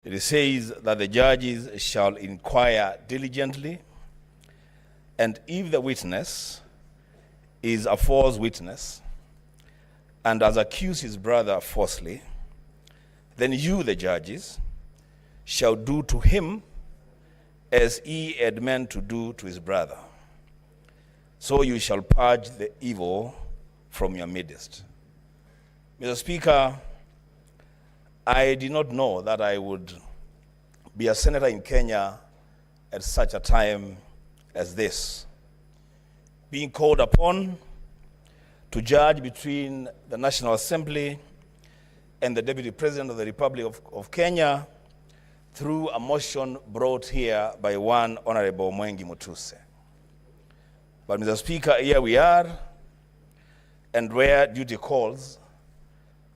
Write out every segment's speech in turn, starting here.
It says that the judges shall inquire diligently, and if the witness is a false witness and has accused his brother falsely, then you, the judges, shall do to him as he had meant to do to his brother. So you shall purge the evil from your midst. Mr. Speaker, I did not know that I would be a senator in Kenya at such a time as this, being called upon to judge between the National Assembly and the Deputy President of the Republic of Kenya through a motion brought here by one Honorable Mwengi Mutuse. But Mr. Speaker, here we are, and where duty calls,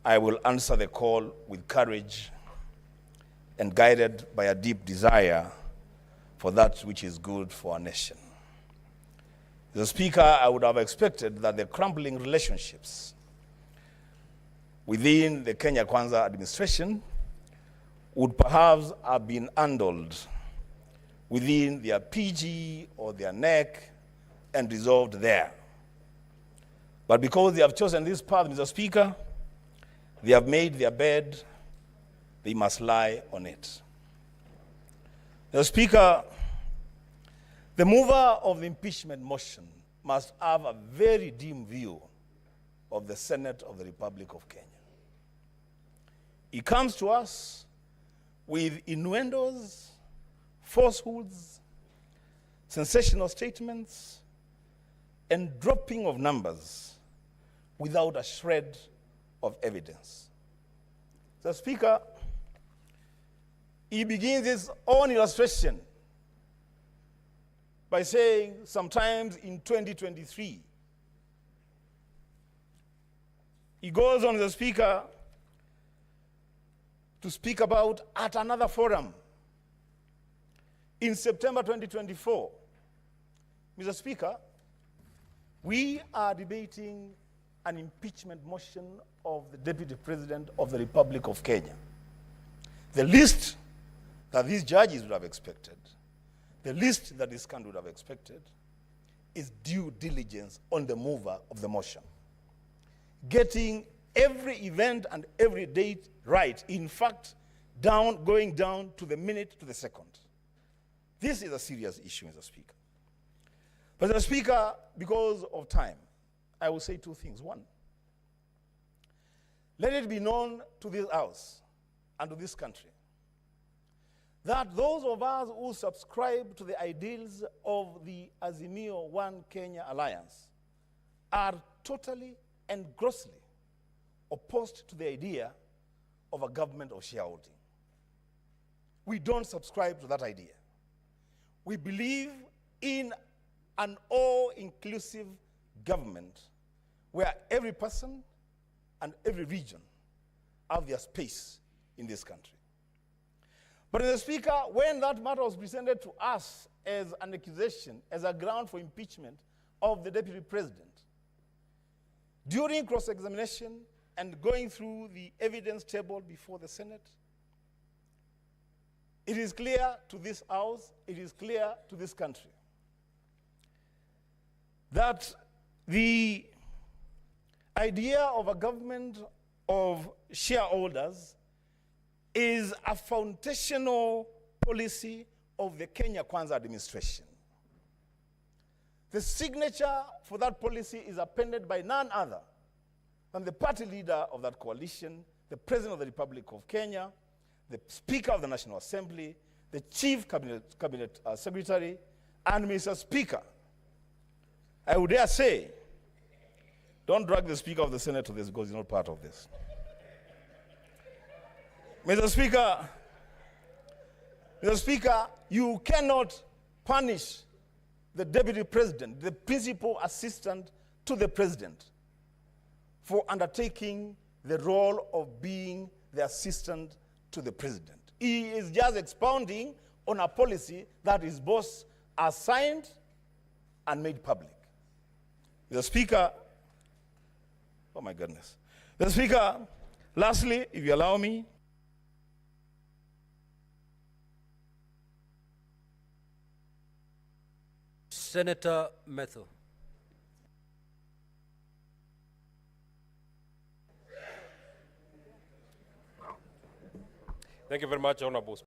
I will answer the call with courage and guided by a deep desire for that which is good for our nation. Mr. Speaker, I would have expected that the crumbling relationships within the Kenya Kwanza administration would perhaps have been handled within their PG or their NEC and resolved there. But because they have chosen this path, Mr. Speaker, they have made their bed, they must lie on it. Mr. Speaker, the mover of the impeachment motion must have a very dim view of the Senate of the Republic of Kenya. He comes to us with innuendos, falsehoods, sensational statements, and dropping of numbers without a shred of evidence. So, Speaker, he begins his own illustration by saying sometimes in 2023. He goes on, the Speaker, to speak about at another forum in September 2024. Mr. Speaker, we are debating an impeachment motion of the Deputy President of the Republic of Kenya. The least that these judges would have expected, the least that this country would have expected, is due diligence on the mover of the motion. Getting every event and every date right, in fact, going down to the minute, to the second. This is a serious issue, Mr. Speaker. But Mr. Speaker, because of time, I will say two things. One, let it be known to this House and to this country that those of us who subscribe to the ideals of the Azimio One Kenya Alliance are totally and grossly opposed to the idea of a government of shareholding. We don't subscribe to that idea. We believe in an all-inclusive government where every person and every region have their space in this country. But Mr. Speaker, when that matter was presented to us as an accusation, as a ground for impeachment of the Deputy President, during cross-examination and going through the evidence table before the Senate, it is clear to this House, it is clear to this country, that the idea of a government of shareholders is a foundational policy of the Kenya Kwanza administration. The signature for that policy is appended by none other than the party leader of that coalition, the President of the Republic of Kenya, the Speaker of the National Assembly, the Chief Cabinet Secretary, and Mr. Speaker, I would dare say, don't drag the Speaker of the Senate to this because he's not part of this. Mr. Speaker, you cannot punish the Deputy President, the principal assistant to the President, for undertaking the role of being the assistant to the President. He is just expounding on a policy that his boss has signed and made public. Mr. Speaker, oh my goodness. Mr. Speaker, lastly, if you allow me, Senator Methu. Thank you very much, Honorable